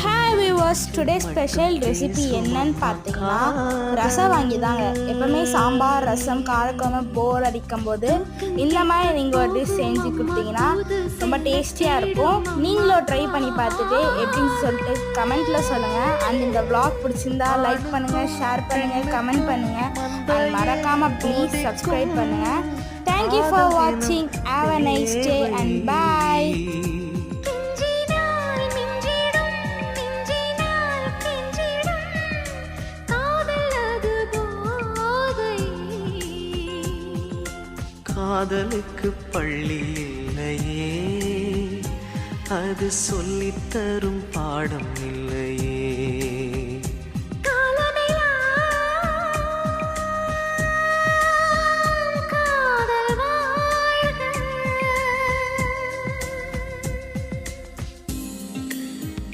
Hi viewers, today special recipe என்னன்னு பார்த்தீங்கன்னா ரசம் வாங்கி தாங்க. எப்பவுமே சாம்பார் ரசம் காரக்குழம்பு போர் அடிக்கும் போது இந்த மாதிரி நீங்கள் ஒரு டிஷ் செஞ்சு கொடுத்தீங்கன்னா ரொம்ப டேஸ்டியாக இருக்கும். நீங்களும் ட்ரை பண்ணி பார்த்துட்டு எப்படின்னு சொல்லிட்டு கமெண்ட்டில் சொல்லுங்கள். அண்ட் இந்த vlog பிடிச்சிருந்தா லைக் பண்ணுங்கள், ஷேர் பண்ணுங்கள், கமெண்ட் பண்ணுங்கள். அண்ட் மறக்காமல் ப்ளீஸ் சப்ஸ்கிரைப் பண்ணுங்கள். தேங்க்யூ ஃபார் வாட்சிங். Have a nice day and பாய். காதலுக்கு பள்ளி இல்லையே, அது சொல்லித்தரும் பாடம் இல்லை.